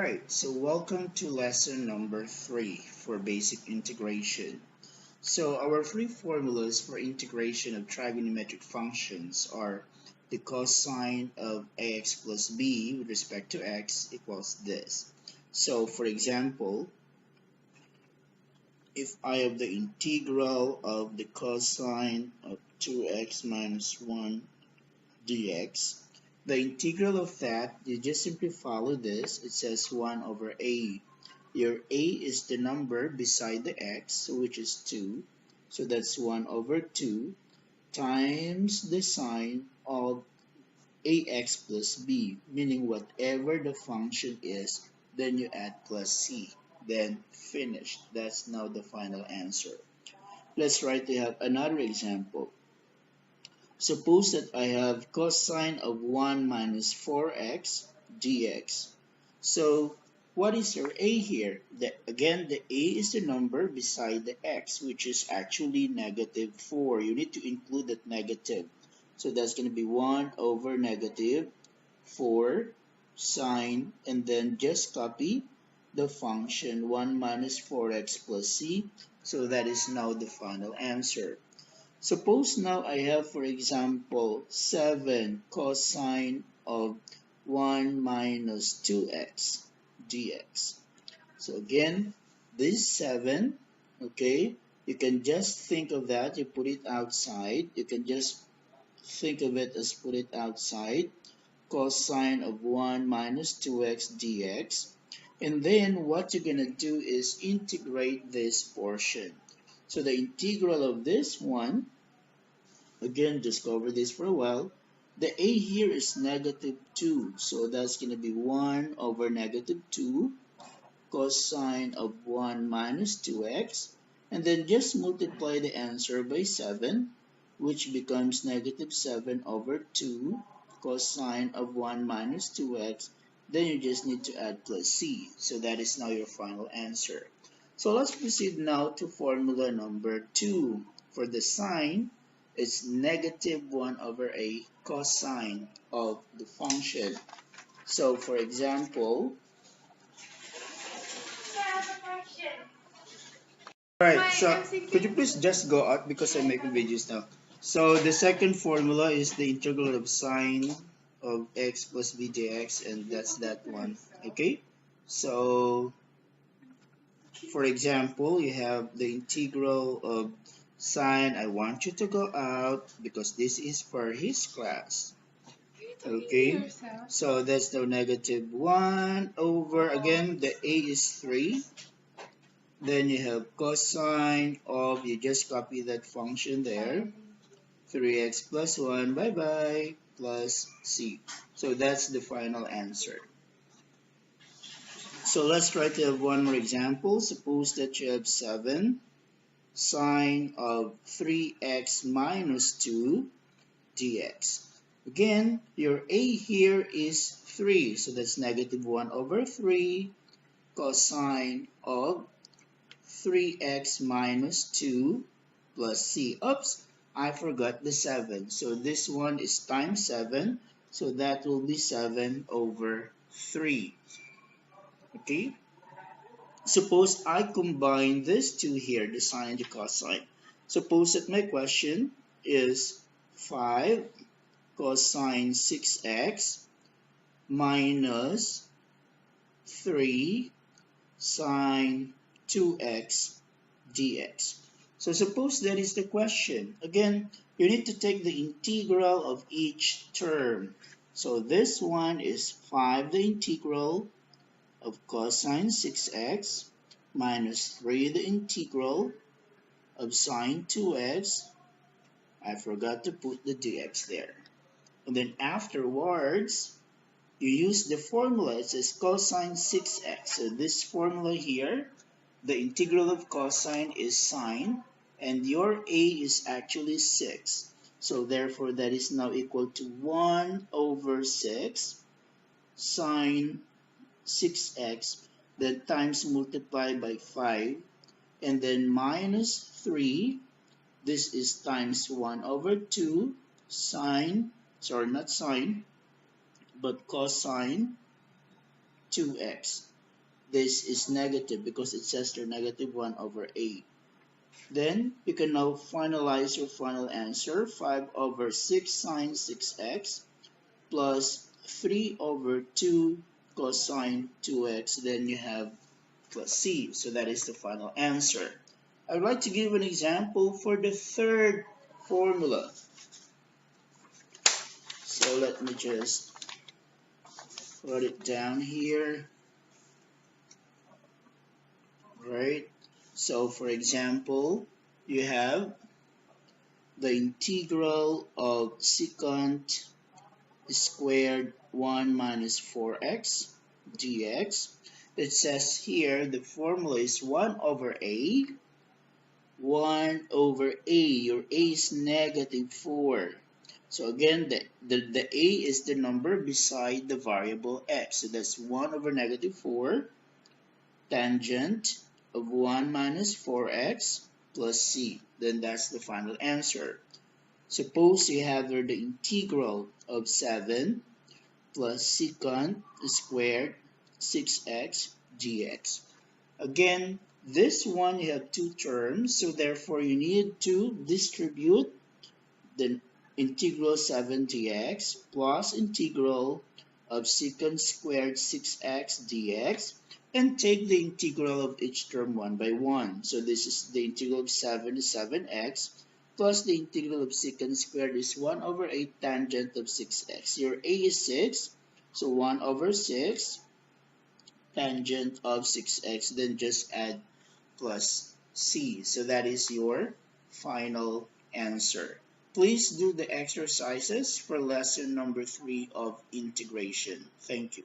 Alright, so welcome to lesson number 3 for basic integration. So our three formulas for integration of trigonometric functions are the cosine of ax plus b with respect to x equals this. So for example, if I have the integral of the cosine of 2x minus 1 dx, the integral of that, you just simply follow this. It says 1 over a. Your a is the number beside the x, which is 2. So that's 1 over 2 times the sine of ax plus b, meaning whatever the function is, then you add plus c. Then finished. That's now the final answer. Let's try to have another example. Suppose that I have cosine of 1 minus 4x dx. So what is your a here? Again, the a is the number beside the x, which is actually negative 4. You need to include that negative. So that's going to be 1 over negative 4 sine, and then just copy the function 1 minus 4x plus c. So that is now the final answer. Suppose now I have, for example, 7 cosine of 1 minus 2x dx. So again, this 7, okay, you can just think of that, you put it outside, you can just think of it as put it outside, cosine of 1 minus 2x dx. And then what you're going to do is integrate this portion. So the integral of this one, again, just cover this for a while. The a here is negative 2, so that's going to be 1 over negative 2 cosine of 1 minus 2x, and then just multiply the answer by 7, which becomes negative 7 over 2 cosine of 1 minus 2x. Then you just need to add plus c, so that is now your final answer. So let's proceed now to formula number 2. For the sine, it's negative 1 over a cosine of the function. So for example, alright, so could you please just go out because I'm making videos now. So the second formula is the integral of sine of x plus b dx, and that's that one. Okay, so for example, you have the integral of sine. I want you to go out because this is for his class. Okay, so that's the negative 1 over, again, the a is 3. Then you have cosine of, you just copy that function there, 3x plus 1, bye bye, plus c. So that's the final answer. So let's try to have one more example. Suppose that you have 7 sine of 3x minus 2 dx. Again, your a here is 3, so that's negative 1 over 3 cosine of 3x minus 2 plus c. Oops, I forgot the 7. So this one is times 7, so that will be 7 over 3. Okay? Suppose I combine these two here, the sine and the cosine. Suppose that my question is 5 cosine 6x minus 3 sine 2x dx. So suppose that is the question. Again, you need to take the integral of each term. So this one is 5 the integral of cosine 6x minus 3 the integral of sine 2x. I forgot to put the dx there. And then afterwards, you use the formula. It says cosine 6x. So this formula here, the integral of cosine is sine, and your a is actually 6. So therefore, that is now equal to 1 over 6 sine 6x, then times multiply by 5, and then minus 3. This is times 1 over 2 sine, sorry, not sine, but cosine 2x. this is negative because it says they're negative 1 over 8. Then you can now finalize your final answer. 5 over 6 sine 6x plus 3 over 2 cosine 2x. Then you have plus c. So that is the final answer. I would like to give an example for the third formula. So let me just put it down here. Right? So for example, you have the integral of secant squared 1 minus 4x dx. It says here the formula is 1 over a. 1 over a. Your a is negative 4. So again, the a is the number beside the variable x. So that's 1 over negative 4 tangent of 1 minus 4x plus c. Then that's the final answer. Suppose you have here the integral of 7 plus secant squared 6x dx. Again, this one you have two terms, so therefore you need to distribute the integral 7 dx plus integral of secant squared 6x dx and take the integral of each term one by one. So this is the integral of 7 is 7x plus the integral of secant squared is 1 over 8 tangent of 6x. Your a is 6, so 1 over 6 tangent of 6x, then just add plus c. So that is your final answer. Please do the exercises for lesson number 3 of integration. Thank you.